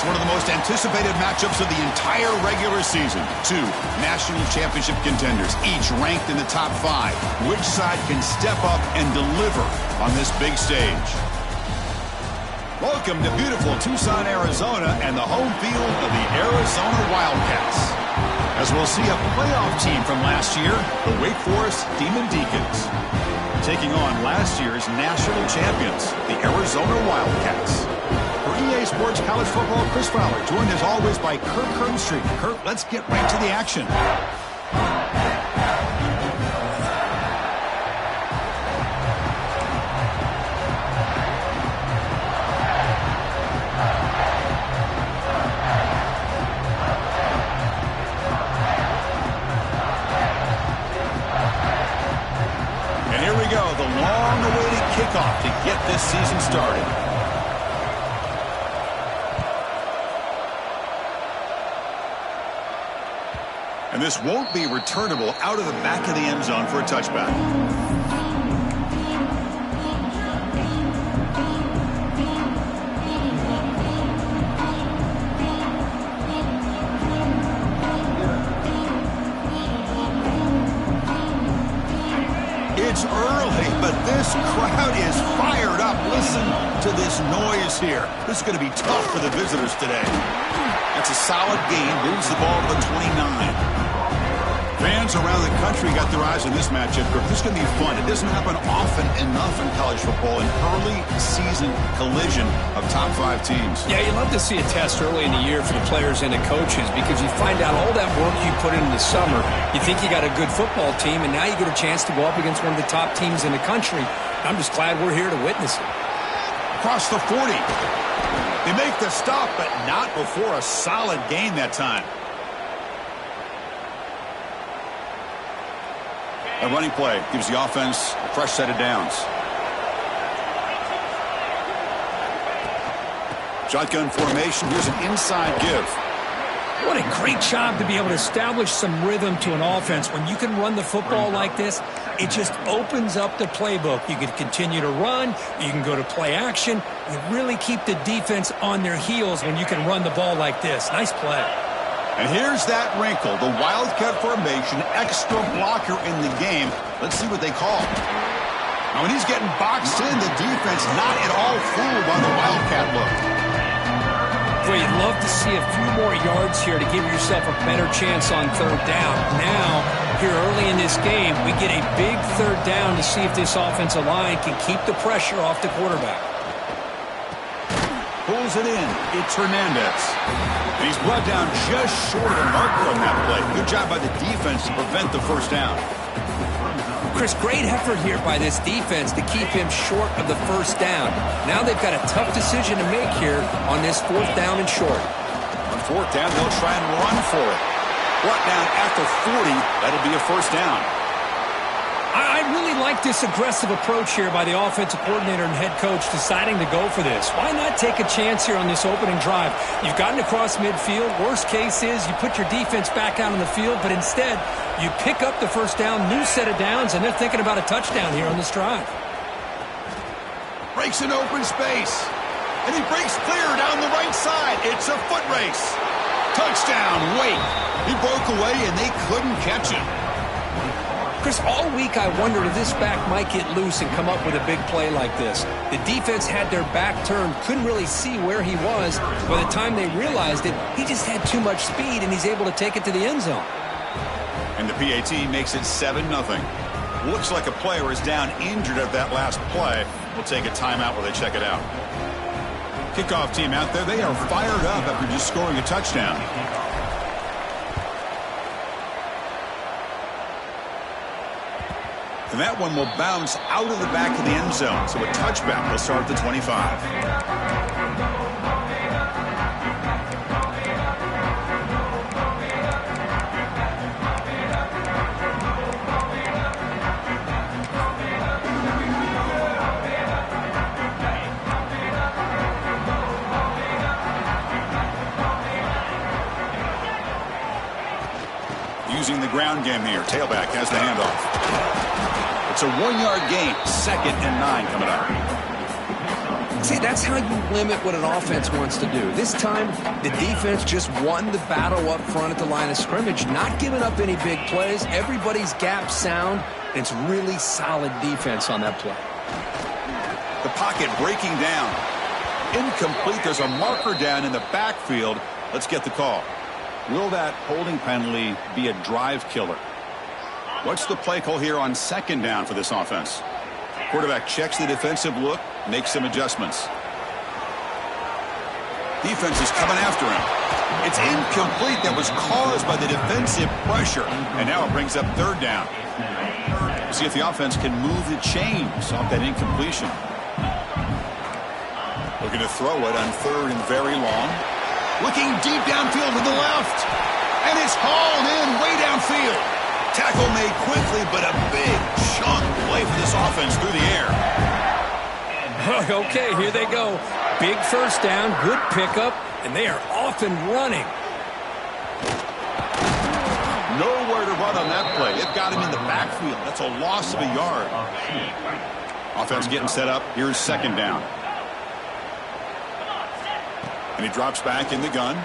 one of the most anticipated matchups of the entire regular season. Two national championship contenders, each ranked in the top 5. Which side can step up and deliver on this big stage? Welcome to beautiful Tucson, Arizona, and the home field of the Arizona Wildcats. As we'll see a playoff team from last year, the Wake Forest Demon Deacons, taking on last year's national champions, the Arizona Wildcats. For EA Sports College Football, Chris Fowler, joined as always by Kirk Herbstreit. Kirk, let's get right to the action. And here we go, the long-awaited kickoff to get this season started. And this won't be returnable out of the back of the end zone for a touchback. It's early, but this crowd is fired up. Listen to this noise here. This is going to be tough for the visitors today. That's a solid gain. Moves the ball to the 29. Fans around the country got their eyes on this matchup. This is going to be fun. It doesn't happen often enough in college football, an early season collision of top 5 teams. Yeah, you love to see a test early in the year for the players and the coaches because you find out all that work you put in the summer. You think you got a good football team, and now you get a chance to go up against one of the top teams in the country. I'm just glad we're here to witness it. Across the 40. They make the stop, but not before a solid gain that time. A running play gives the offense a fresh set of downs. Shotgun formation. Here's an inside give. What a great job to be able to establish some rhythm to an offense. When you can run the football like this, it just opens up the playbook. You can continue to run. You can go to play action. You really keep the defense on their heels when you can run the ball like this. Nice play. And here's that wrinkle, the Wildcat formation, extra blocker in the game. Let's see what they call. Now, when he's getting boxed in, the defense not at all fooled by the Wildcat look. Boy, you'd love to see a few more yards here to give yourself a better chance on third down. Now, here early in this game, we get a big third down to see if this offensive line can keep the pressure off the quarterback. Pulls it in. It's Hernandez. And he's brought down just short of the marker on that play. Good job by the defense to prevent the first down. Chris, great effort here by this defense to keep him short of the first down. Now they've got a tough decision to make here on this 4th down and short. On 4th down, they'll try and run for it. Brought down at the 40. That'll be a first down. I really like this aggressive approach here by the offensive coordinator and head coach deciding to go for this. Why not take a chance here on this opening drive? You've gotten across midfield. Worst case is you put your defense back out on the field, but instead you pick up the first down, new set of downs, and they're thinking about a touchdown here on this drive. Breaks an open space, and he breaks clear down the right side. It's a foot race. Touchdown, Wake. He broke away, and they couldn't catch him. Chris, all week I wondered if this back might get loose and come up with a big play like this. The defense had their back turned, couldn't really see where he was. By the time they realized it, he just had too much speed, and he's able to take it to the end zone. And the PAT makes it 7-0. Looks like a player is down injured at that last play. We'll take a timeout while they check it out. Kickoff team out there, they are fired up after just scoring a touchdown. And that one will bounce out of the back of the end zone. So a touchback will start at the 25. Using the ground game here. Tailback has the handoff. It's a 1-yard gain. 2nd and 9 coming up. See, that's how you limit what an offense wants to do. This time, the defense just won the battle up front at the line of scrimmage, not giving up any big plays. Everybody's gap sound, and it's really solid defense on that play. The pocket breaking down. Incomplete. There's a marker down in the backfield. Let's get the call. Will that holding penalty be a drive killer? What's the play call here on second down for this offense? Quarterback checks the defensive look, makes some adjustments. Defense is coming after him. It's incomplete. That was caused by the defensive pressure. And now it brings up third down. We'll see if the offense can move the chains off that incompletion. Looking to throw it on third and very long. Looking deep downfield to the left. And it's hauled in way downfield. Tackle made quickly, but a big chunk play for this offense through the air. Okay, here they go. Big first down, good pickup, and they are off and running. Nowhere to run on that play. It got him in the backfield. That's a loss of a yard. Offense getting set up. Here's second down. And he drops back in the gun.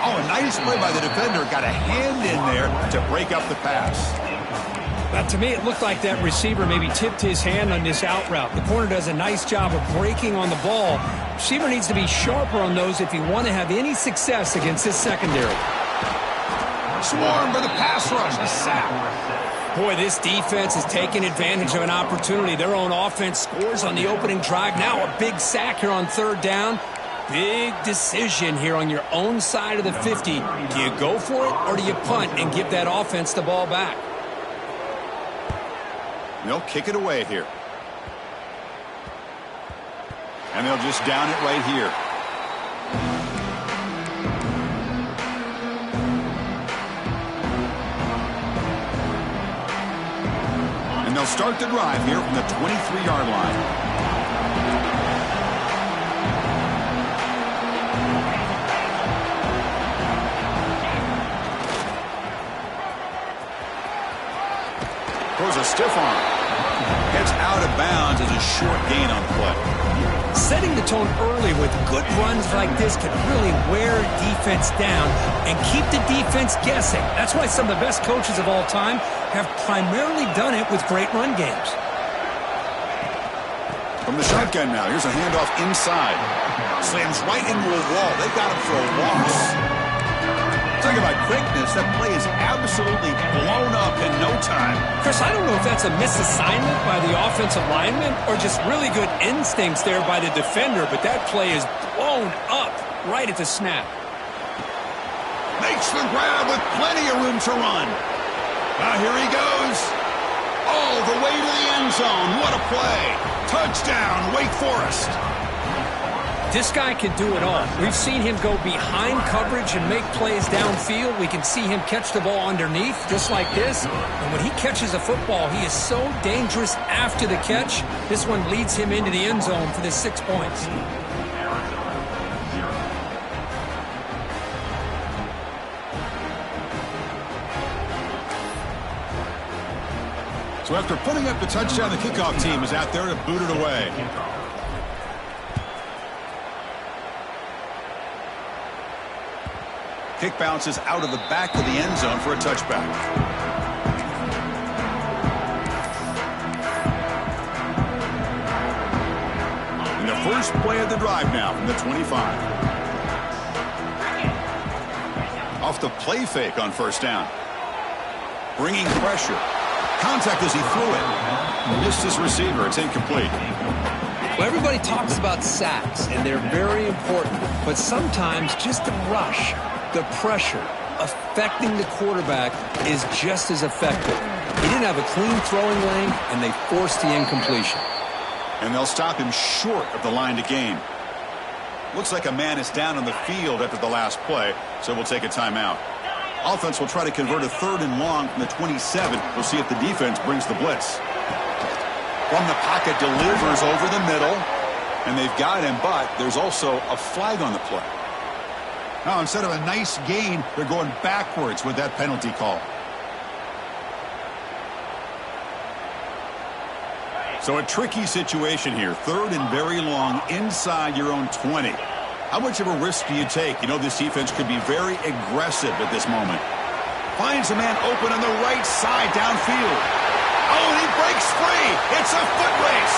Oh, a nice play by the defender. Got a hand in there to break up the pass. Now, to me, it looked like that receiver maybe tipped his hand on this out route. The corner does a nice job of breaking on the ball. Receiver needs to be sharper on those if you want to have any success against this secondary. Swarmed by the pass rush. A sack. Boy, this defense is taking advantage of an opportunity. Their own offense scores on the opening drive. Now a big sack here on third down. Big decision here on your own side of the 50. Do you go for it or do you punt and give that offense the ball back? They'll kick it away here. And they'll just down it right here. And they'll start the drive here from the 23-yard line. Throws a stiff arm. Gets out of bounds as a short gain on the play. Setting the tone early with good runs like this can really wear defense down and keep the defense guessing. That's why some of the best coaches of all time have primarily done it with great run games. From the shotgun now, here's a handoff inside. Slams right into a wall. They got him for a loss. Talk about quickness. That play is absolutely blown up in no time. Chris, I don't know if that's a misassignment by the offensive lineman or just really good instincts there by the defender, but that play is blown up right at the snap. Makes the grab with plenty of room to run. Now here he goes. All the way to the end zone. What a play. Touchdown, Wake Forest. This guy can do it all. We've seen him go behind coverage and make plays downfield. We can see him catch the ball underneath, just like this. And when he catches a football, he is so dangerous after the catch. This one leads him into the end zone for the 6 points. So after putting up the touchdown, the kickoff team is out there to boot it away. Kick bounces out of the back of the end zone for a touchback. And the first play of the drive now from the 25. Off the play fake on first down. Bringing pressure. Contact as he threw it. Missed his receiver. It's incomplete. Well, everybody talks about sacks, and they're very important. But sometimes just the rush, the pressure affecting the quarterback is just as effective. He didn't have a clean throwing lane, and they forced the incompletion. And they'll stop him short of the line to gain. Looks like a man is down on the field after the last play, so we'll take a timeout. Offense will try to convert a third and long from the 27. We'll see if the defense brings the blitz. From the pocket, delivers over the middle, and they've got him, but there's also a flag on the play. Now, instead of a nice gain, they're going backwards with that penalty call. So a tricky situation here. 3rd and very long inside your own 20. How much of a risk do you take? You know this defense could be very aggressive at this moment. Finds a man open on the right side downfield. Oh, and he breaks free. It's a foot race.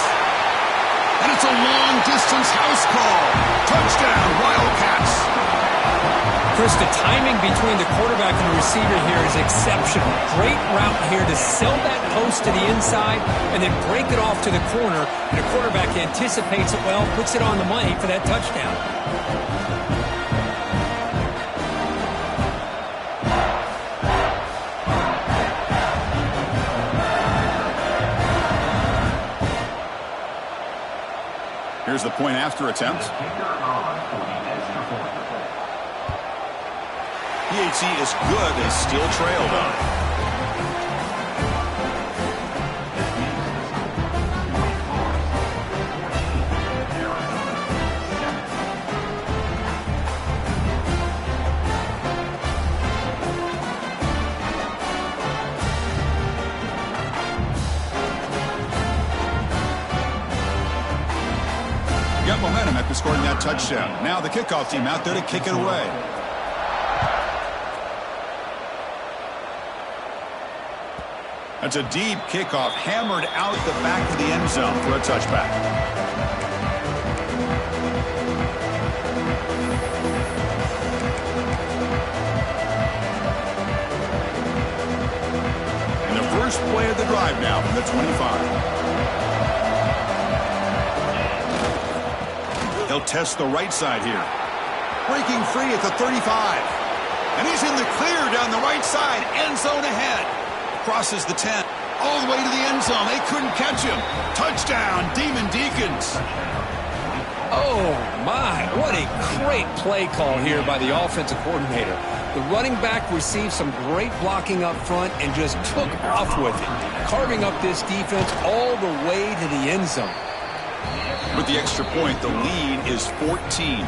And it's a long-distance house call. Touchdown, Wildcats. Chris, the timing between the quarterback and the receiver here is exceptional. Great route here to sell that post to the inside and then break it off to the corner. And the quarterback anticipates it well, puts it on the money for that touchdown. Here's the point after attempt. PHC is good. They still trail, though. Got momentum after scoring that touchdown. Now the kickoff team out there to kick it away. That's a deep kickoff, hammered out the back of the end zone for a touchback. And the first play of the drive now from the 25. They'll test the right side here. Breaking free at the 35. And he's in the clear down the right side. End zone ahead. Crosses the 10. All the way to the end zone. They couldn't catch him. Touchdown, Demon Deacons. Oh, my. What a great play call here by the offensive coordinator. The running back received some great blocking up front and just took off with it, carving up this defense all the way to the end zone. With the extra point, the lead is 14.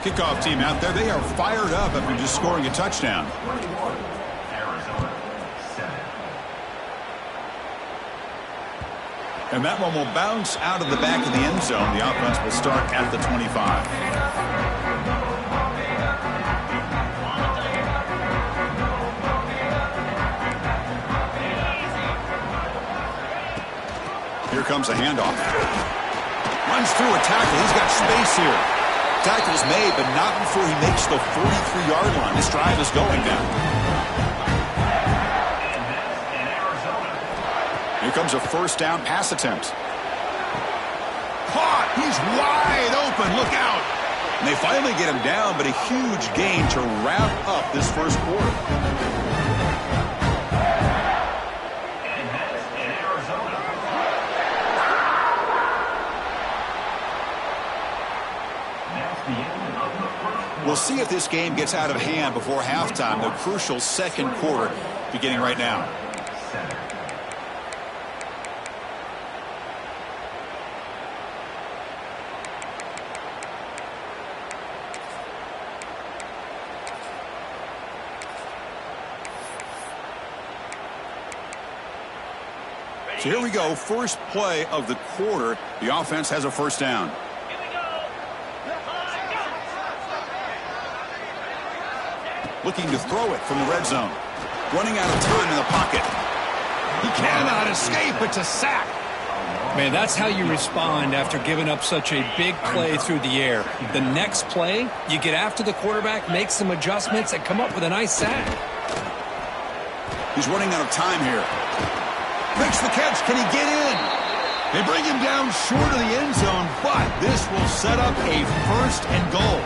Kickoff team out there, they are fired up after just scoring a touchdown. And that one will bounce out of the back of the end zone. The offense will start at the 25. Here comes a handoff. Runs through a tackle. He's got space here. Tackle's made, but not before he makes the 43-yard line. This drive is going now. Here comes a first down pass attempt. Caught. He's wide open. Look out. And they finally get him down, but a huge gain to wrap up this first quarter. We'll see if this game gets out of hand before halftime. The crucial second quarter beginning right now. So here we go. First play of the quarter. The offense has a first down. Looking to throw it from the red zone. Running out of time in the pocket. He cannot escape. It's a sack. Man, that's how you respond after giving up such a big play through the air. The next play, you get after the quarterback, make some adjustments, and come up with a nice sack. He's running out of time here. Makes the catch. Can he get in? They bring him down short of the end zone, but this will set up a first and goal.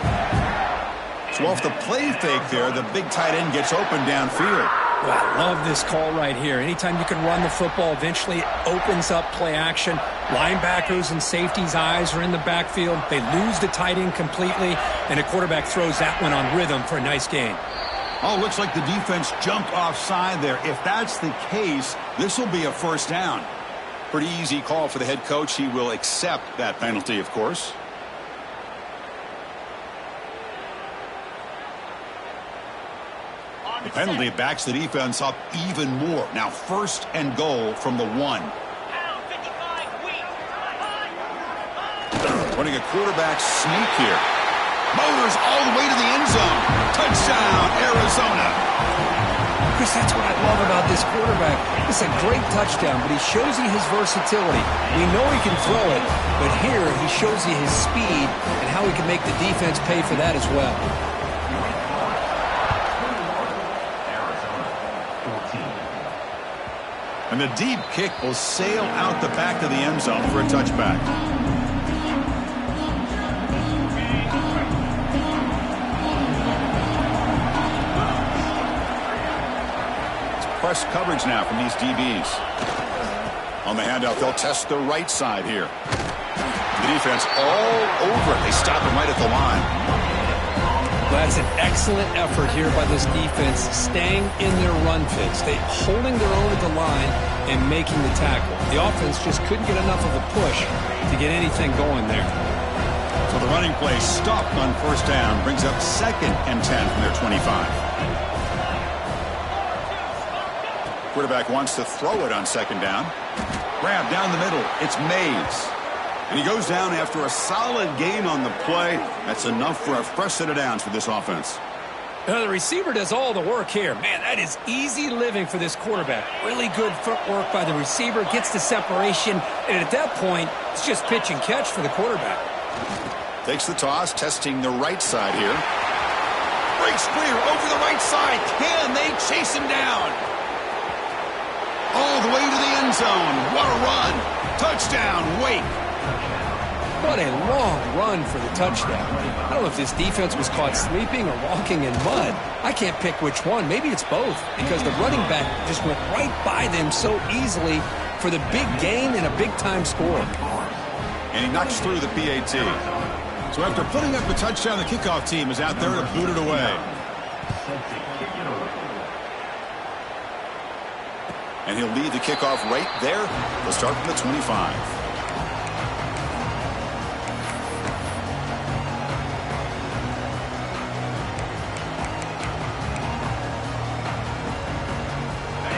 So off the play fake there, the big tight end gets open downfield. Well, I love this call right here. Anytime you can run the football, eventually it opens up play action. Linebackers and safeties' eyes are in the backfield. They lose the tight end completely, and the quarterback throws that one on rhythm for a nice gain. Oh, looks like the defense jumped offside there. If that's the case, this will be a first down. Pretty easy call for the head coach. He will accept that penalty, of course. The penalty backs the defense up even more. Now first and goal from the 1. Running a quarterback sneak here. Motors all the way to the end zone. Touchdown, Arizona. Chris, that's what I love about this quarterback. It's a great touchdown, but he shows you his versatility. We know he can throw it, but here he shows you his speed and how he can make the defense pay for that as well. And the deep kick will sail out the back of the end zone for a touchback. Press coverage now from these DBs. On the handout, they'll test the right side here. The defense all over it. They stop him right at the line. That's an excellent effort here by this defense, staying in their run fits. They holding their own at the line and making the tackle. The offense just couldn't get enough of a push to get anything going there. So the running play stopped on first down, brings up 2nd and 10 from their 25. Quarterback wants to throw it on 2nd down. Grab down the middle. It's Mays. And he goes down after a solid gain on the play. That's enough for a fresh set of downs for this offense. The receiver does all the work here. Man, that is easy living for this quarterback. Really good footwork by the receiver. Gets the separation. And at that point, it's just pitch and catch for the quarterback. Takes the toss, testing the right side here. Breaks clear over the right side. Can they chase him down? All the way to the end zone. What a run. Touchdown, Wake. What a long run for the touchdown. I don't know if this defense was caught sleeping or walking in mud. I can't pick which one. Maybe it's both, because the running back just went right by them so easily for the big gain and a big-time score. And he knocks through the PAT. So after putting up a touchdown, the kickoff team is out there to boot it away. And he'll lead the kickoff right there. They'll start from the 25.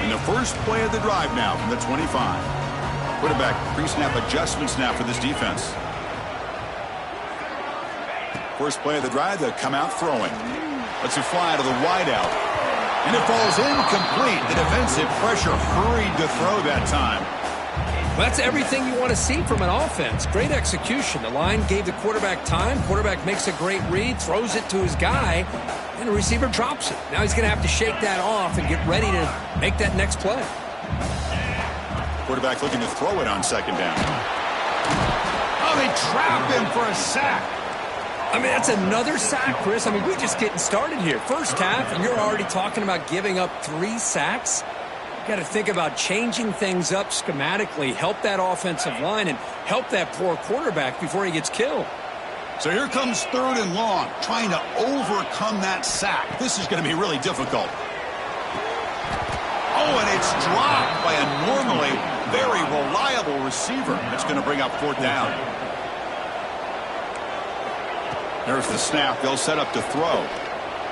And the first play of the drive now from the 25. Quarterback pre-snap adjustments now for this defense. First play of the drive, they'll come out throwing. Lets it fly to the wideout. And it falls incomplete. The defensive pressure hurried to throw that time. Well, that's everything you want to see from an offense. Great execution. The line gave the quarterback time. Quarterback makes a great read, throws it to his guy, and the receiver drops it. Now he's going to have to shake that off and get ready to make that next play. Quarterback looking to throw it on 2nd down. Oh, they trap him for a sack. I mean, that's another sack, Chris. I mean, we're just getting started here. First half, and you're already talking about giving up 3 sacks. You got to think about changing things up schematically, help that offensive line, and help that poor quarterback before he gets killed. So here comes 3rd and long, trying to overcome that sack. This is going to be really difficult. Oh, and it's dropped by a normally very reliable receiver. That's going to bring up 4th down. There's the snap. They'll set up to throw.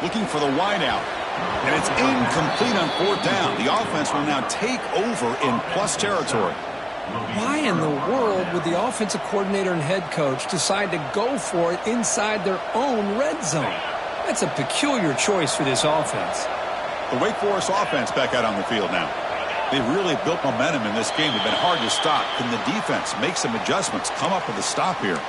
Looking for the wideout. And it's incomplete on 4th down. The offense will now take over in plus territory. Why in the world would the offensive coordinator and head coach decide to go for it inside their own red zone? That's a peculiar choice for this offense. The Wake Forest offense back out on the field now. They've really built momentum in this game. They've been hard to stop. Can the defense make some adjustments, come up with a stop here?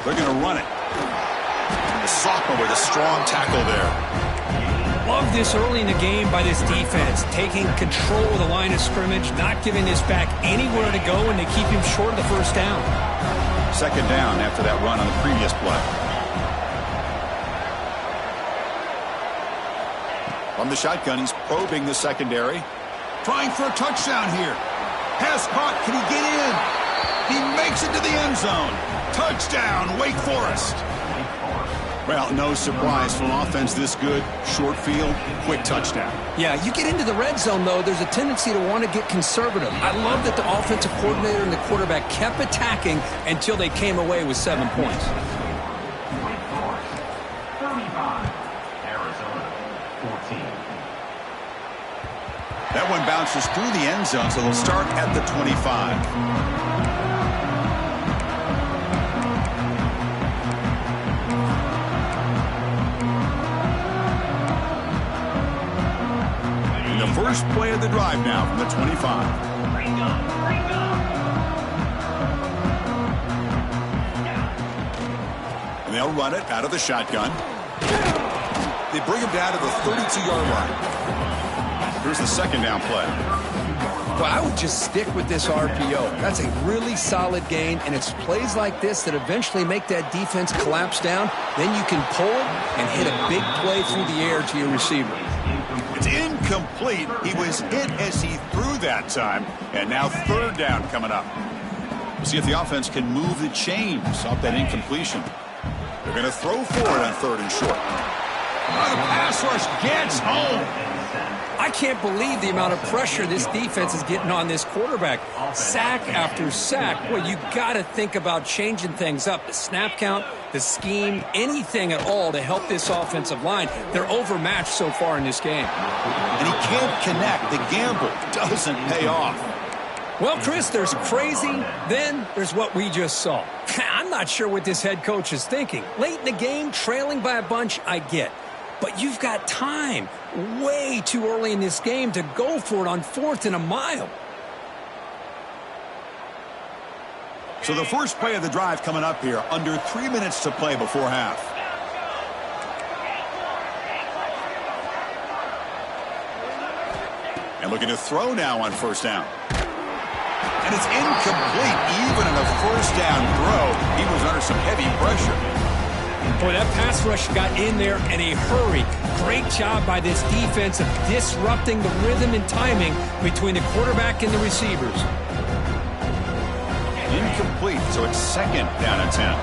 They're going to run it. And the sophomore with a strong tackle there. Love this early in the game by this defense, taking control of the line of scrimmage, not giving this back anywhere to go, and they keep him short of the first down. 2nd down after that run on the previous play. From the shotgun, he's probing the secondary. Trying for a touchdown here. Pass caught. Can he get in? He makes it to the end zone. Touchdown, Wake Forest. Well, no surprise from an offense this good. Short field, quick touchdown. Yeah, you get into the red zone, though, there's a tendency to want to get conservative. I love that the offensive coordinator and the quarterback kept attacking until they came away with 7 points. That one bounces through the end zone, so they'll start at the 25. First play of the drive now from the 25. And they'll run it out of the shotgun. They bring him down to the 32-yard line. Here's the second down play. Well, I would just stick with this RPO. That's a really solid gain, and it's plays like this that eventually make that defense collapse down. Then you can pull it and hit a big play through the air to your receiver. It's incomplete. He was hit as he threw that time. And now third down coming up. We'll see if the offense can move the chains off that incompletion. They're going to throw for it on third and short. Oh, the pass rush gets home. I can't believe the amount of pressure this defense is getting on this quarterback. Sack after sack. Well, you got to think about changing things up. The snap count, the scheme, anything at all to help this offensive line. They're overmatched so far in this game. And he can't connect. The gamble doesn't pay off. Well, Chris, there's crazy, then there's what we just saw. I'm not sure what this head coach is thinking. Late in the game, trailing by a bunch, I get. But you've got time, way too early in this game, to go for it on 4th and a mile. So the first play of the drive coming up here, under 3 minutes to play before half. And looking to throw now on first down. And it's incomplete. Even in a first down throw, he was under some heavy pressure. Boy, that pass rush got in there in a hurry. Great job by this defense of disrupting the rhythm and timing between the quarterback and the receivers. Incomplete, so it's second down and 10.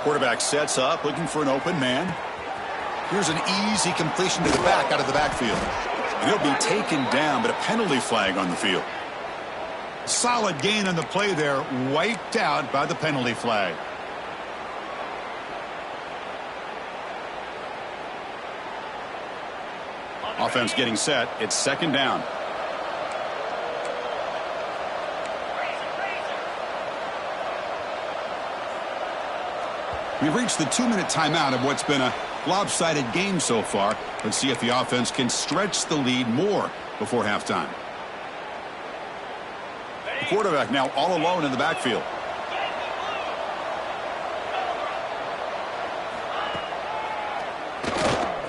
Quarterback sets up, looking for an open man. Here's an easy completion to the back out of the backfield. And he'll be taken down, but a penalty flag on the field. Solid gain on the play there, wiped out by the penalty flag. Offense getting set. It's second down. We've reached the 2-minute timeout of what's been a lopsided game so far. Let's see if the offense can stretch the lead more before halftime. The quarterback now all alone in the backfield.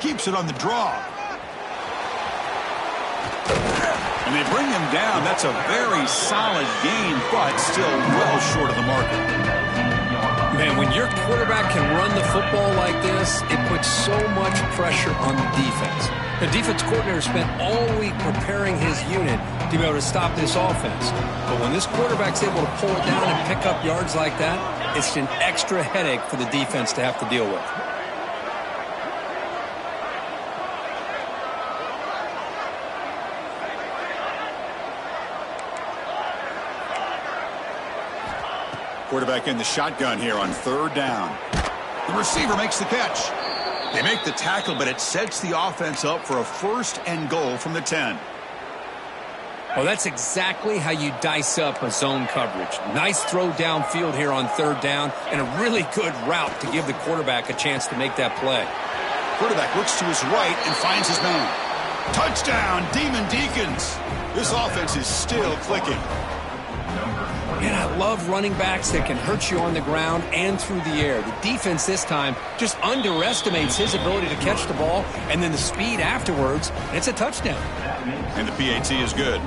Keeps it on the draw. And they bring him down. That's a very solid gain, but still well short of the mark. Man, when your quarterback can run the football like this, it puts so much pressure on the defense. The defense coordinator spent all week preparing his unit to be able to stop this offense. But when this quarterback's able to pull it down and pick up yards like that, it's an extra headache for the defense to have to deal with. Quarterback in the shotgun here on third down. The receiver makes the catch. They make the tackle, but it sets the offense up for a first and goal from the 10. Well, that's exactly how you dice up a zone coverage. Nice throw downfield here on third down, and a really good route to give the quarterback a chance to make that play. Quarterback looks to his right and finds his man. Touchdown, Demon Deacons. This offense is still clicking. Man, I love running backs that can hurt you on the ground and through the air. The defense this time just underestimates his ability to catch the ball, and then the speed afterwards, and it's a touchdown. And the PAT is good.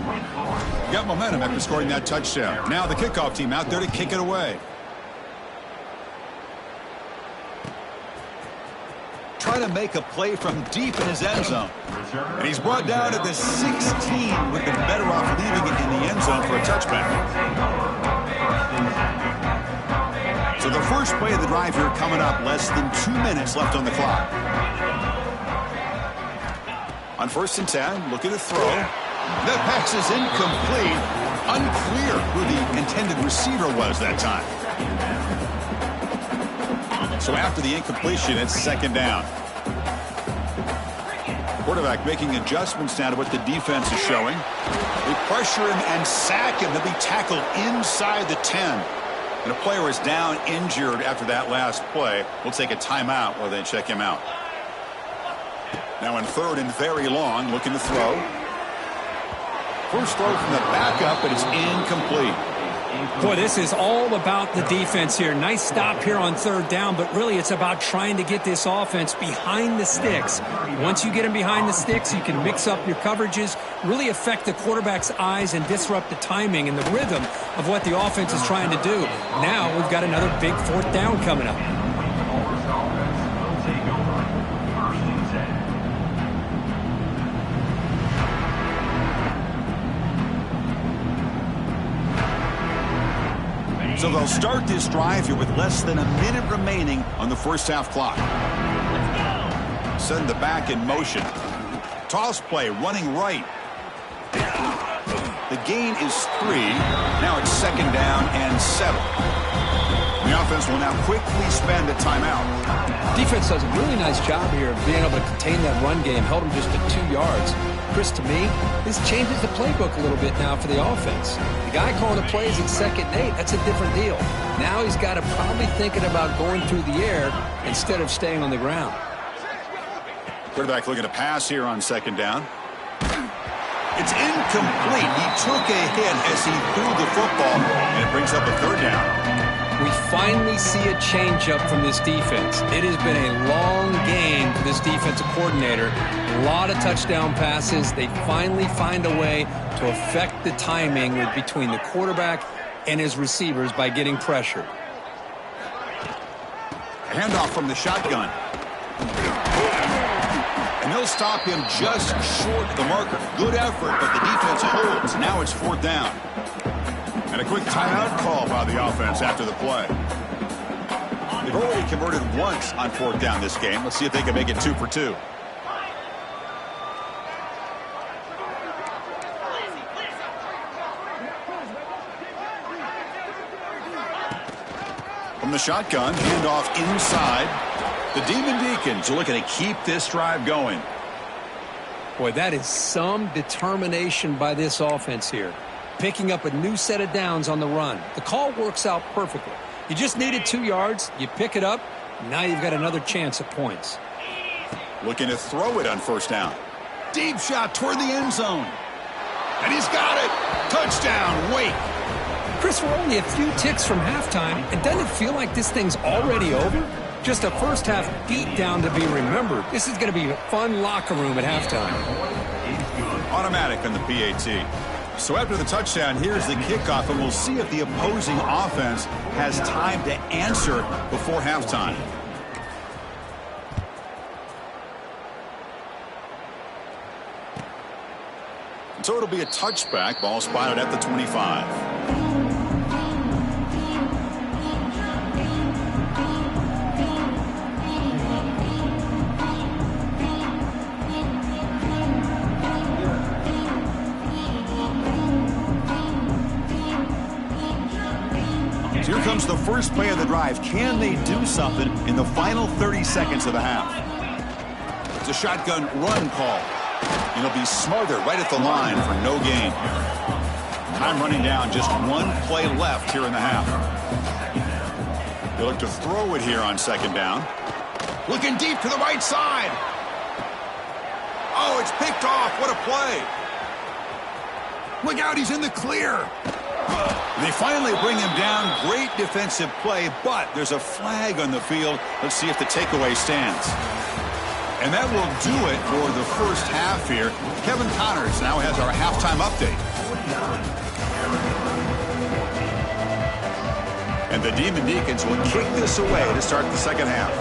Got momentum after scoring that touchdown. Now the kickoff team out there to kick it away. try to make a play from deep in his end zone. And he's brought down at the 16. Would have been better off leaving it in the end zone for a touchback. So the first play of the drive here coming up, less than 2 minutes left on the clock. On 1st and 10, looking to throw. That pass is incomplete. Unclear who the intended receiver was that time. So after the incompletion, it's 2nd down. Quarterback making adjustments now to what the defense is showing. They pressure him and sack him. He'll be tackled inside the 10. And a player is down injured after that last play. We'll take a timeout while they check him out. Now in 3rd and very long, looking to throw. First throw from the backup, but it's incomplete. Boy, this is all about the defense here. Nice stop here on 3rd down, but really it's about trying to get this offense behind the sticks. Once you get them behind the sticks, you can mix up your coverages, really affect the quarterback's eyes and disrupt the timing and the rhythm of what the offense is trying to do. Now we've got another big 4th down coming up. So they'll start this drive here with less than a minute remaining on the first half clock. Send the back in motion. Toss play running right. The gain is 3. Now it's 2nd down and 7. The offense will now quickly spend a timeout. Defense does a really nice job here of being able to contain that run game. Held them just to 2 yards. Chris, to me, this changes the playbook a little bit now for the offense. The guy calling the plays at 2nd and 8, that's a different deal. Now he's got to probably thinking about going through the air instead of staying on the ground. Quarterback looking to pass here on 2nd down. It's incomplete. He took a hit as he threw the football, and it brings up a 3rd down. We finally see a change-up from this defense. It has been a long game for this defensive coordinator. A lot of touchdown passes. They finally find a way to affect the timing between the quarterback and his receivers by getting pressure. Handoff from the shotgun. And they'll stop him just short of the marker. Good effort, but the defense holds. Now it's 4th down. And a quick timeout call by the offense after the play. They've already converted once on 4th down this game. Let's see if they can make it 2 for 2. From the shotgun, handoff inside. The Demon Deacons are looking to keep this drive going. Boy, that is some determination by this offense here. Picking up a new set of downs on the run. The call works out perfectly. You just needed 2 yards. You pick it up. Now you've got another chance at points. Looking to throw it on 1st down. Deep shot toward the end zone. And he's got it. Touchdown, Wake. Chris, we're only a few ticks from halftime, and doesn't it feel like this thing's already over? Just a first half beatdown to be remembered. This is going to be a fun locker room at halftime. Automatic on the PAT. So after the touchdown, here's the kickoff, and we'll see if the opposing offense has time to answer before halftime. So it'll be a touchback. Ball spotted at the 25. Here comes the first play of the drive. Can they do something in the final 30 seconds of the half? It's a shotgun run call. And it'll be Smothered right at the line for no gain. Time running down. Just 1 play left here in the half. They look to throw it here on 2nd down. Looking deep to the right side. Oh, it's picked off. What a play. Look out, he's in the clear. They finally bring him down. Great defensive play, but there's a flag on the field. Let's see if the takeaway stands. And that will do it for the first half here. Kevin Connors now has our halftime update. And the Demon Deacons will kick this away to start the second half.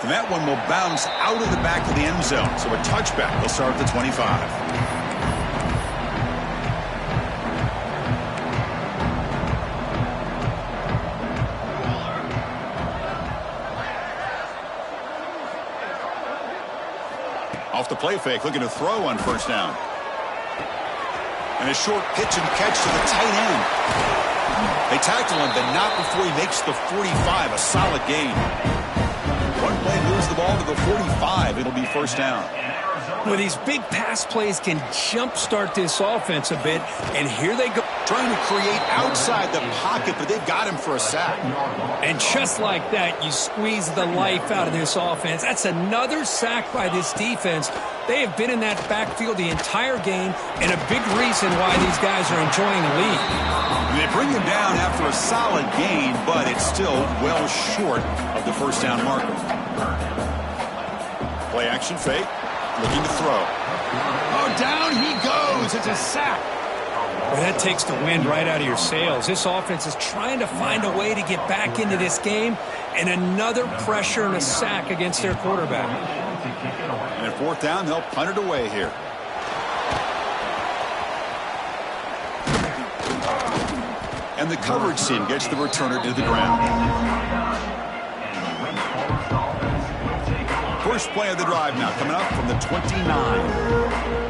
And that one will bounce out of the back of the end zone. So a touchback. They'll start at the 25. Off the play fake, looking to throw on first down. And a short pitch and catch to the tight end. They tackle him, but not before he makes the 45. A solid gain. One play moves the ball to the 45. It'll be first down. Well, these big pass plays can jumpstart this offense a bit, and here they go. Trying to create outside the pocket, but they've got him for a sack. And just like that, you squeeze the life out of this offense. That's another sack by this defense. They have been in that backfield the entire game, and a big reason why these guys are enjoying the lead. They bring him down after a solid gain, but it's still well short of the first down marker. Play action fake. Looking to throw. Oh, down he goes. It's a sack. Well, that takes the wind right out of your sails. This offense is trying to find a way to get back into this game, and another pressure and a sack against their quarterback. And at fourth down, they'll punt it away here. And the coverage team gets the returner to the ground. First play of the drive now, coming up from the 29.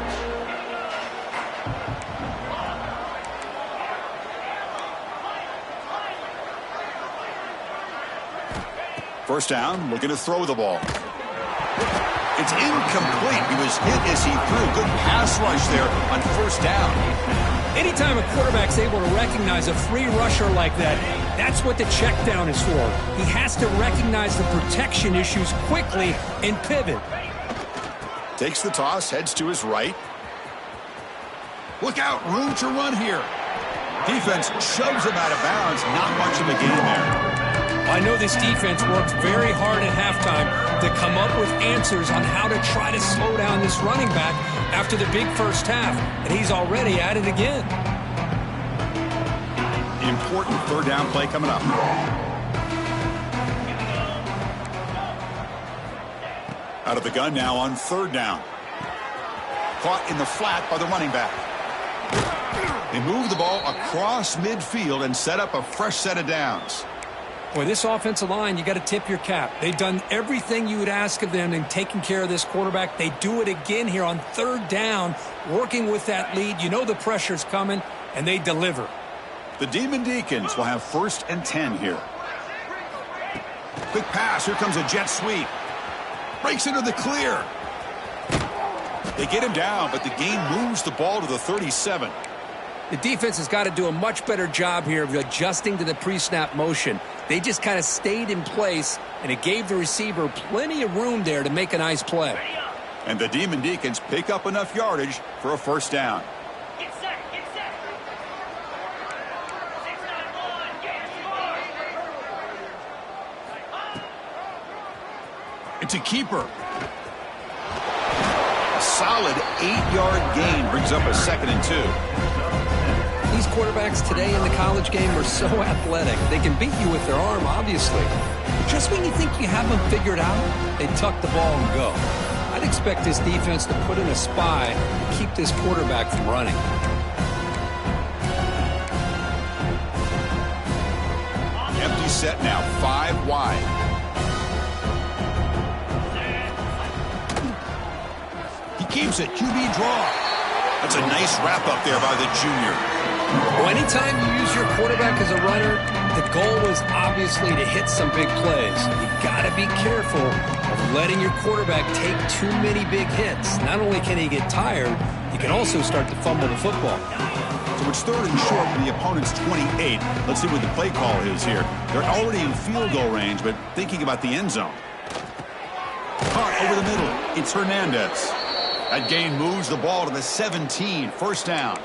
First down, looking to throw the ball. It's incomplete. He was hit as he threw. Good pass rush there on first down. Anytime a quarterback's able to recognize a free rusher like that, that's what the check down is for. He has to recognize the protection issues quickly and pivot. Takes the toss, heads to his right. Look out, room to run here. Defense shoves him out of bounds. Not much of a gain there. I know this defense worked very hard at halftime to come up with answers on how to try to slow down this running back after the big first half, and he's already at it again. Important third down play coming up. Out of the gun now on third down. Caught in the flat by the running back. They move the ball across midfield and set up a fresh set of downs. Boy, this offensive line, you got to tip your cap. They've done everything you would ask of them in taking care of this quarterback. They do it again here on third down, working with that lead. You know the pressure's coming, and they deliver. The Demon Deacons will have 1st and 10 here. Quick pass. Here comes a jet sweep. Breaks into the clear. They get him down, but the gain moves the ball to the 37. The defense has got to do a much better job here of adjusting to the pre-snap motion. They just kind of stayed in place, and it gave the receiver plenty of room there to make a nice play. And the Demon Deacons pick up enough yardage for a first down. Get set, get set. 6-9-1, It's a keeper. A solid 8-yard gain brings up a 2nd and 2. These quarterbacks today in the college game are so athletic. They can beat you with their arm, obviously. But just when you think you have them figured out, they tuck the ball and go. I'd expect this defense to put in a spy and keep this quarterback from running. Empty set now, 5 wide. He keeps it, QB draw. That's a nice wrap up there by the junior. Well, anytime you use your quarterback as a runner, the goal is obviously to hit some big plays. You got to be careful of letting your quarterback take too many big hits. Not only can he get tired, he can also start to fumble the football. So it's 3rd and short from the opponent's 28. Let's see what the play call is here. They're already in field goal range, but thinking about the end zone. Caught over the middle. It's Hernandez. That gain moves the ball to the 17. First down.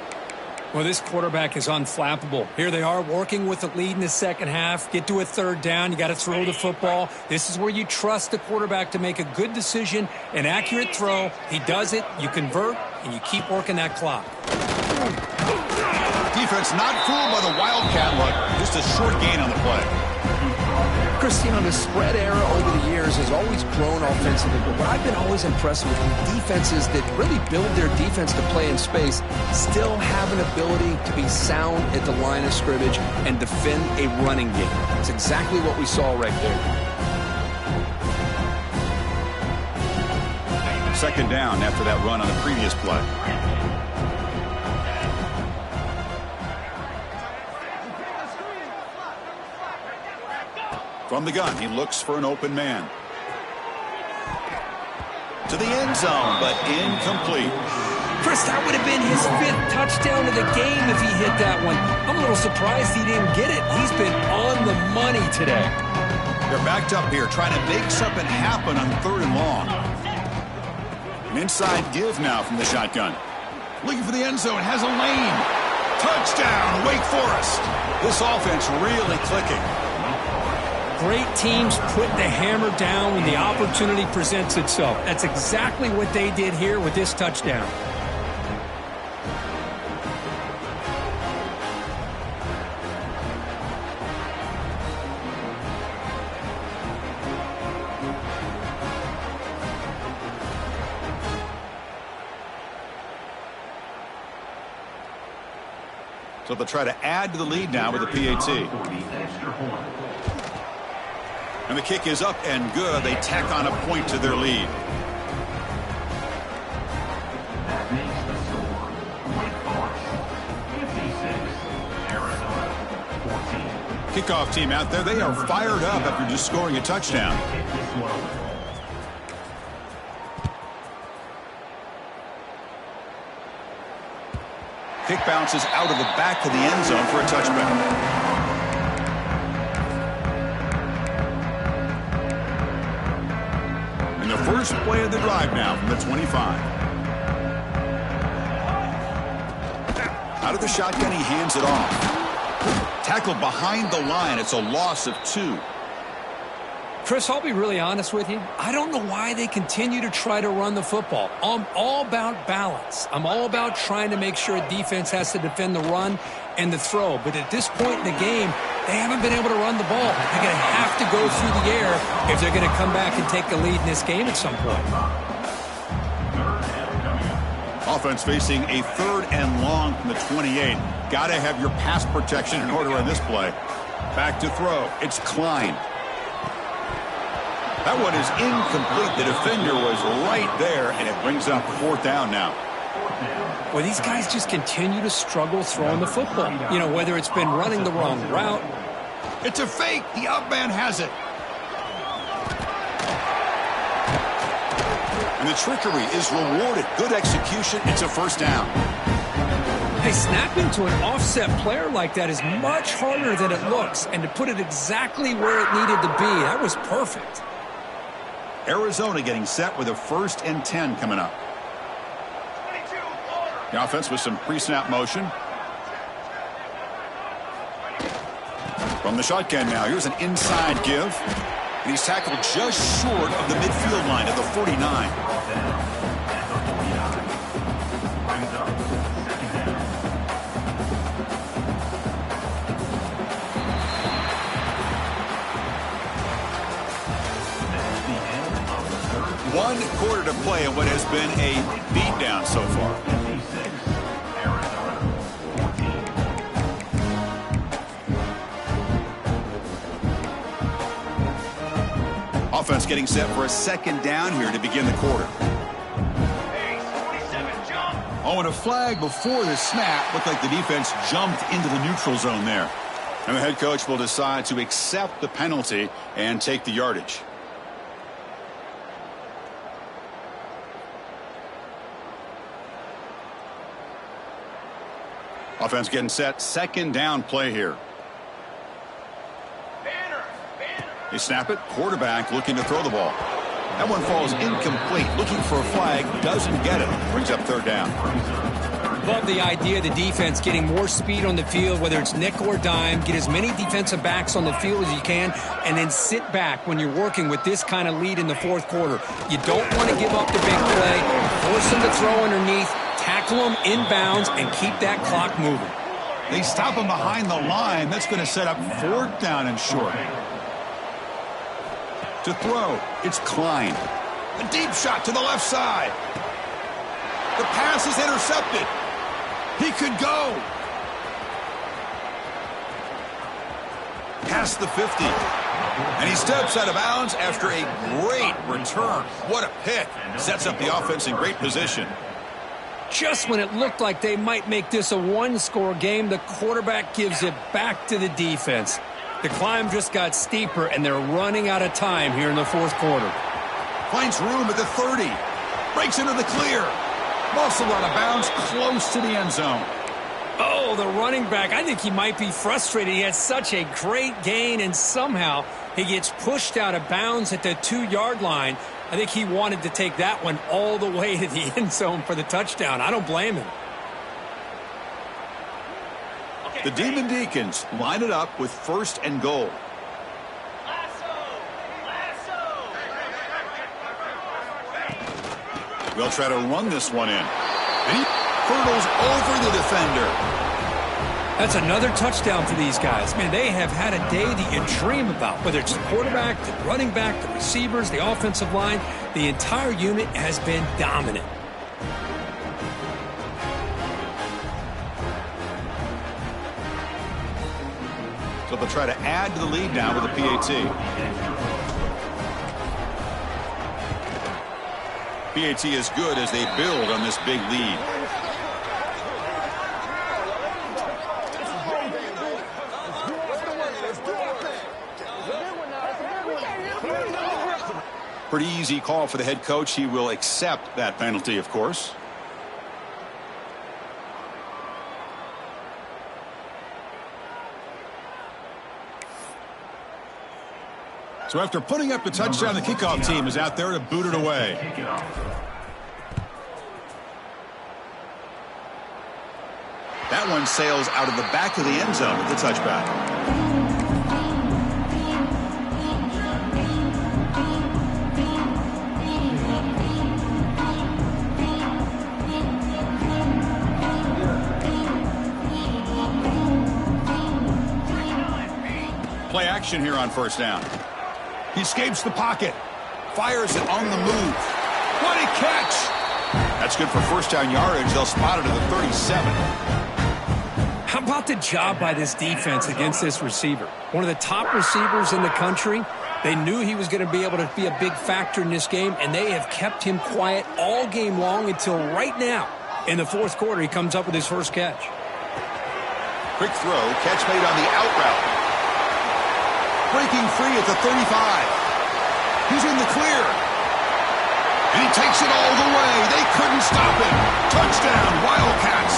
Well, this quarterback is unflappable. Here they are working with the lead in the second half. Get to a third down. You got to throw the football. This is where you trust the quarterback to make a good decision, an accurate throw. He does it. You convert, and you keep working that clock. Defense not fooled by the Wildcat look. Just a short gain on the play. Christian, the spread era over the years has always grown offensively, but what I've been always impressed with defenses that really build their defense to play in space still have an ability to be sound at the line of scrimmage and defend a running game. It's exactly what we saw right there. Second down after that run on the previous play. From the gun, he looks for an open man. To the end zone, but incomplete. Chris, that would have been his 5th touchdown of the game if he hit that one. I'm a little surprised he didn't get it. He's been on the money today. They're backed up here, trying to make something happen on 3rd and long. An inside give now from the shotgun. Looking for the end zone, has a lane. Touchdown, Wake Forest. This offense really clicking. Great teams put the hammer down when the opportunity presents itself. That's exactly what they did here with this touchdown. So they'll try to add to the lead now with the PAT. And the kick is up and good. They tack on a point to their lead. That makes the score Wake Forest 56, Arizona 14. Kickoff team out there. They are fired up after just scoring a touchdown. Kick bounces out of the back of the end zone for a touchback. And the first play of the drive now from the 25. Out of the shotgun, he hands it off. Tackled behind the line. It's a loss of 2. Chris, I'll be really honest with you. I don't know why they continue to try to run the football. I'm all about balance. I'm all about trying to make sure a defense has to defend the run and the throw. But at this point in the game, they haven't been able to run the ball. They're going to have to go through the air if they're going to come back and take the lead in this game at some point. Offense facing a 3rd and long from the 28. Got to have your pass protection in order on this play. Back to throw. It's Klein. That one is incomplete. The defender was right there, and it brings up 4th down now. Well, these guys just continue to struggle throwing the football. You know, whether it's been running the wrong route. It's a fake. The up man has it. And the trickery is rewarded. Good execution. It's a 1st down. Hey, snapping to an offset player like that is much harder than it looks. And to put it exactly where it needed to be, that was perfect. Arizona getting set with a 1st and 10 coming up. The offense with some pre-snap motion. From the shotgun now, here's an inside give. And he's tackled just short of the midfield line at the 49. One quarter to play in what has been a beatdown so far. Offense getting set for a 2nd down here to begin the quarter. Oh, and a flag before the snap. Looked like the defense jumped into the neutral zone there. And the head coach will decide to accept the penalty and take the yardage. Offense getting set. 2nd down play here. They snap it. Quarterback looking to throw the ball. That one falls incomplete. Looking for a flag. Doesn't get it. Brings up 3rd down. Love the idea of the defense getting more speed on the field, whether it's nickel or dime. Get as many defensive backs on the field as you can, and then sit back when you're working with this kind of lead in the 4th quarter. You don't want to give up the big play. Force them to throw underneath. Tackle them inbounds and keep that clock moving. They stop him behind the line. That's going to set up 4th down and short. To throw, it's Klein. A deep shot to the left side. The pass is intercepted. He could go. Past the 50. And he steps out of bounds after a great return. What a pick. Sets up the offense in great position. Just when it looked like they might make this a one-score game, the quarterback gives it back to the defense. The climb just got steeper, and they're running out of time here in the fourth quarter. Finds room at the 30. Breaks into the clear. Muscled out of bounds close to the end zone. Oh, the running back, I think he might be frustrated. He had such a great gain, and somehow he gets pushed out of bounds at the 2-yard line. I think he wanted to take that one all the way to the end zone for the touchdown. I don't blame him. The Demon Deacons line it up with 1st and goal. They'll try to run this one in. And he hurdles over the defender. That's another touchdown for these guys. Man, they have had a day that you dream about, whether it's the quarterback, the running back, the receivers, the offensive line. The entire unit has been dominant. So they'll try to add to the lead now with a PAT. PAT is good as they build on this big lead. Pretty easy call for the head coach. He will accept that penalty, of course. So after putting up the touchdown, the kickoff team is out there to boot it away. That one sails out of the back of the end zone with the touchback. Play action here on 1st down. He escapes the pocket. Fires it on the move. What a catch! That's good for 1st down yardage. They'll spot it at the 37. How about the job by this defense against this receiver? One of the top receivers in the country. They knew he was going to be able to be a big factor in this game, and they have kept him quiet all game long until right now. In the 4th quarter, he comes up with his first catch. Quick throw. Catch made on the out route. Breaking free at the 35. He's in the clear. And he takes it all the way. They couldn't stop him. Touchdown, Wildcats.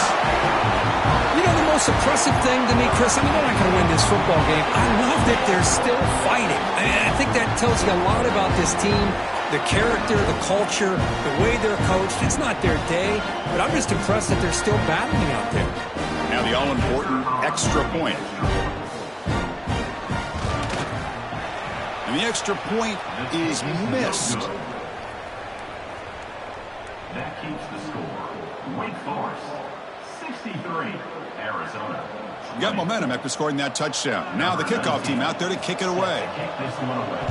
You know, the most impressive thing to me, Chris, I mean, they're not going to win this football game. I love that they're still fighting. I think that tells you a lot about this team, the character, the culture, the way they're coached. It's not their day, but I'm just impressed that they're still battling out there. Now the all-important extra point. And the extra point is missed. That keeps the score. Wake Forest, 63, Arizona. You got momentum after scoring that touchdown. Now the kickoff team out there to kick it away. Kick this one away.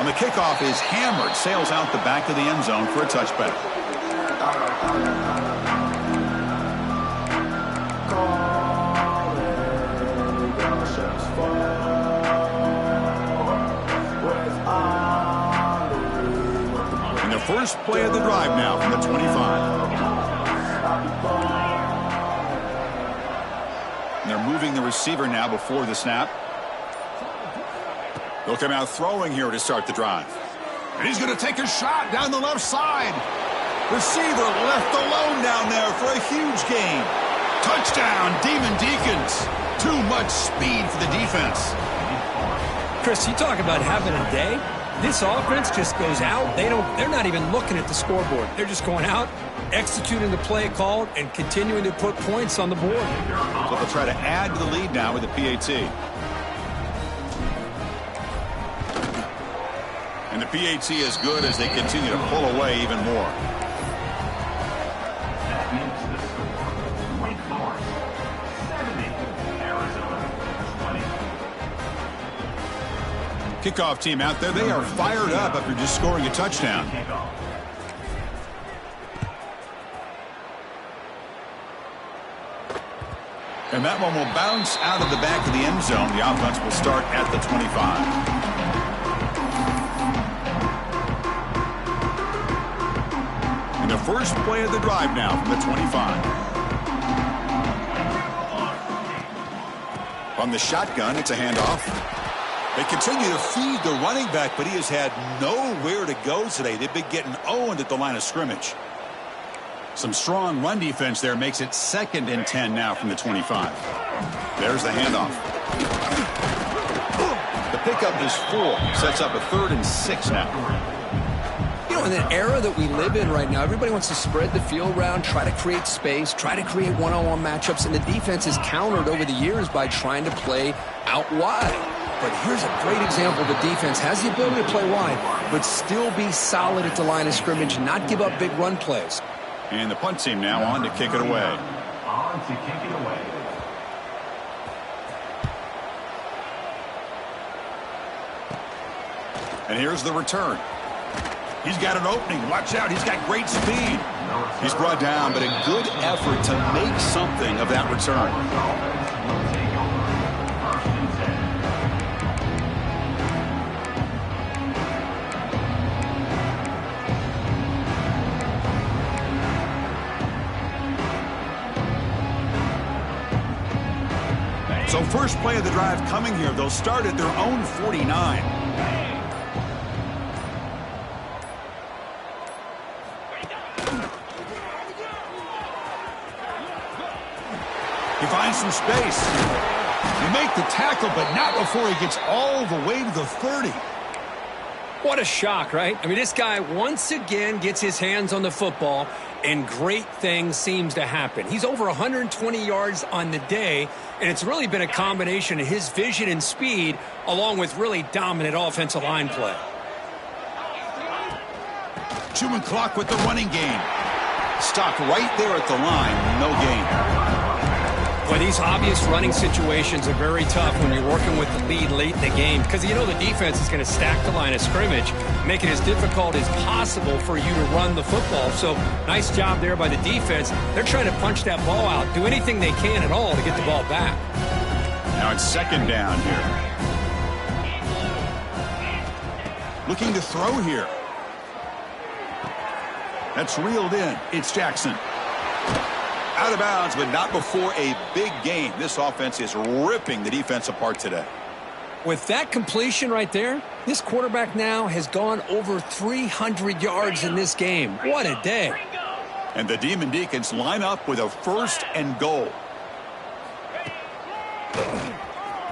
On the kickoff is hammered. Sails out the back of the end zone for a touchback. And the first play of the drive now from the 25. And they're moving the receiver now before the snap. They'll come out throwing here to start the drive. And he's going to take a shot down the left side. Receiver left alone down there for a huge gain. Touchdown, Demon Deacons. Too much speed for the defense. Chris, you talk about having a day. This offense just goes out. They're not even looking at the scoreboard. They're just going out, executing the play called, and continuing to put points on the board. So they'll try to add to the lead now with the PAT. And the PAT is good as they continue to pull away even more. That makes the score. Wake Forest, 70, Arizona, 20. Kickoff team out there, they are fired up after just scoring a touchdown. And that one will bounce out of the back of the end zone. The offense will start at the 25. And the first play of the drive now from the 25. From the shotgun, it's a handoff. They continue to feed the running back, but he has had nowhere to go today. They've been getting owned at the line of scrimmage. Some strong run defense there makes it 2nd and 10 now from the 25. There's the handoff. The pickup is 4. Sets up a 3rd and 6 now. You know, in the era that we live in right now, everybody wants to spread the field around, try to create space, try to create one-on-one matchups, and the defense is countered over the years by trying to play out wide. But here's a great example. The defense has the ability to play wide, but still be solid at the line of scrimmage, not give up big run plays. And the punt team now on to kick it away. On to kick it away. And here's the return. He's got an opening. Watch out. He's got great speed. He's brought down, but a good effort to make something of that return. So first play of the drive coming here. They'll start at their own 49. He finds some space. He make the tackle, but not before he gets all the way to the 30. What a shock, right? I mean, this guy once again gets his hands on the football, and great things seems to happen. He's over 120 yards on the day, and it's really been a combination of his vision and speed along with really dominant offensive line play. Chewing clock with the running game. Stopped right there at the line. No gain. Boy, these obvious running situations are very tough when you're working with the lead late in the game because you know the defense is going to stack the line of scrimmage, make it as difficult as possible for you to run the football. So nice job there by the defense. They're trying to punch that ball out, do anything they can at all to get the ball back. Now it's 2nd down here. Looking to throw here. That's reeled in. It's Jackson. Out of bounds, but not before a big gain. This offense is ripping the defense apart today. With that completion right there, this quarterback now has gone over 300 yards in this game. What a day. And the Demon Deacons line up with a 1st and goal.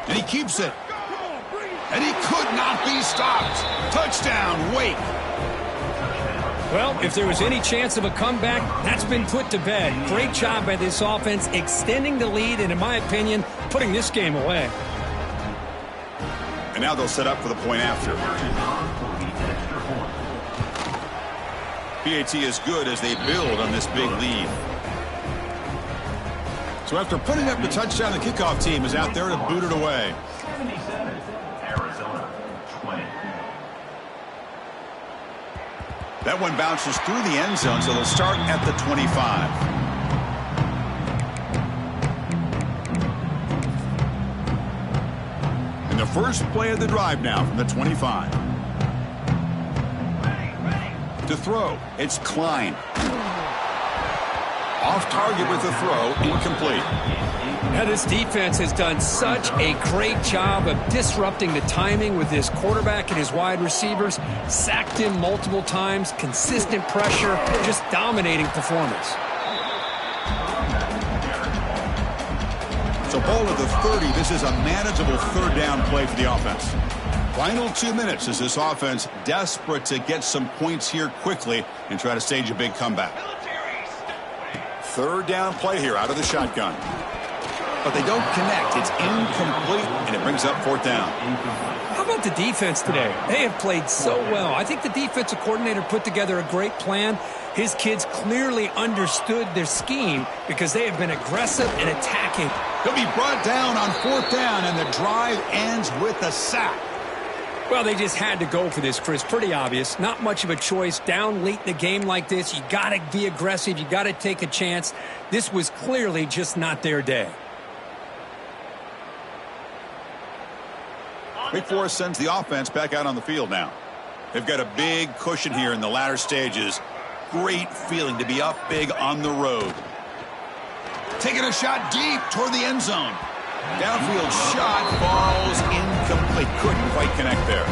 And he keeps it. And he could not be stopped. Touchdown, Wake. Well, if there was any chance of a comeback, that's been put to bed. Great job by this offense, extending the lead, and in my opinion, putting this game away. And now they'll set up for the point after. PAT is good as they build on this big lead. So after putting up the touchdown, the kickoff team is out there to boot it away. 77, Arizona, 20. That one bounces through the end zone, so they'll start at the 25. And the first play of the drive now from the 25. To throw, it's Klein. Off target with the throw, incomplete. Now, this defense has done such a great job of disrupting the timing with this quarterback and his wide receivers. Sacked him multiple times, consistent pressure, just dominating performance. So ball at the 30, this is a manageable 3rd down play for the offense. Final 2 minutes as this offense desperate to get some points here quickly and try to stage a big comeback. 3rd down play here out of the shotgun. But they don't connect. It's incomplete, and it brings up 4th down. How about the defense today? They have played so well. I think the defensive coordinator put together a great plan. His kids clearly understood their scheme because they have been aggressive and attacking. He'll be brought down on 4th down, and the drive ends with a sack. Well, they just had to go for this, Chris. Pretty obvious. Not much of a choice. Down late in the game like this, you got to be aggressive. You got to take a chance. This was clearly just not their day. Wake Forest sends the offense back out on the field now. They've got a big cushion here in the latter stages. Great feeling to be up big on the road. Taking a shot deep toward the end zone. Downfield shot falls incomplete. Couldn't quite connect there.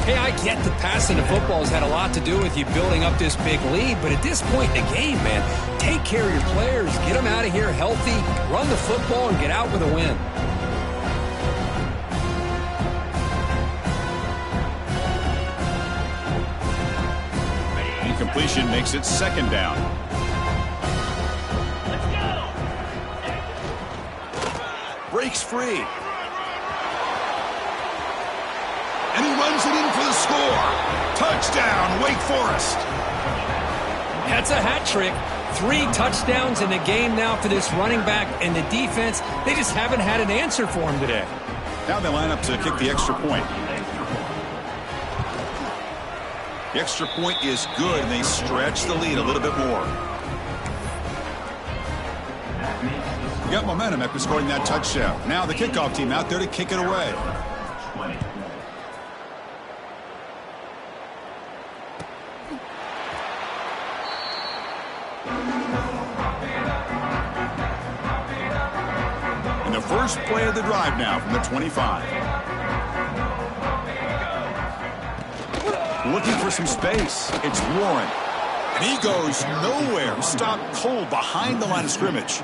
Hey, I get the passing of football has had a lot to do with you building up this big lead, but at this point in the game, man, take care of your players. Get them out of here healthy, run the football, and get out with a win. Incompletion makes it second down. Breaks free. And he runs it in for the score. Touchdown, Wake Forest. That's a hat trick. 3 touchdowns in the game now for this running back, and the defense, they just haven't had an answer for him today. Now they line up to kick the extra point. The extra point is good, and they stretch the lead a little bit more. You got momentum after scoring that touchdown. Now the kickoff team out there to kick it away. And the first play of the drive now from the 25. Looking for some space. It's Warren. And he goes nowhere. Stopped cold behind the line of scrimmage.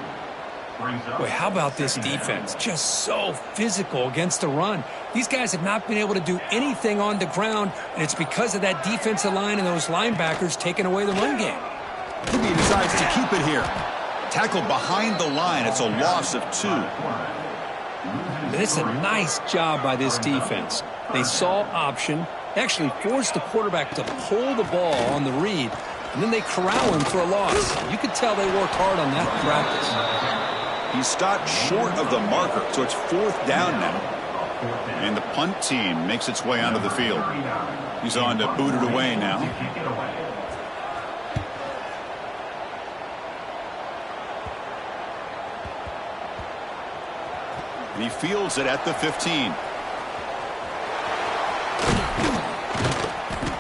Boy, how about this defense? Just so physical against the run. These guys have not been able to do anything on the ground, and it's because of that defensive line and those linebackers taking away the run game. He decides to keep it here. Tackled behind the line. It's a loss of 2. But it's a nice job by this defense. They saw option, actually forced the quarterback to pull the ball on the read, and then they corral him for a loss. You could tell they worked hard on that in practice. He stopped short of the marker, so it's 4th down now. And the punt team makes its way onto the field. He's on to boot it away now. And he fields it at the 15.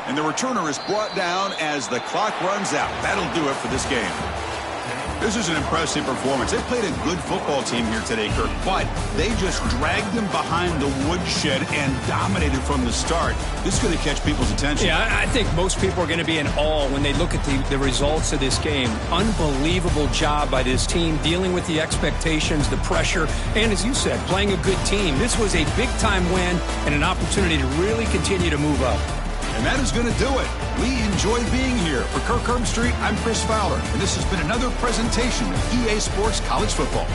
And the returner is brought down as the clock runs out. That'll do it for this game. This is an impressive performance. They played a good football team here today, Kirk, but they just dragged them behind the woodshed and dominated from the start. This is going to catch people's attention. Yeah, I think most people are going to be in awe when they look at the results of this game. Unbelievable job by this team, dealing with the expectations, the pressure, and as you said, playing a good team. This was a big-time win and an opportunity to really continue to move up. And that is going to do it. We enjoy being here. For Kirk Herbstreit, I'm Chris Fowler, and this has been another presentation of EA Sports College Football.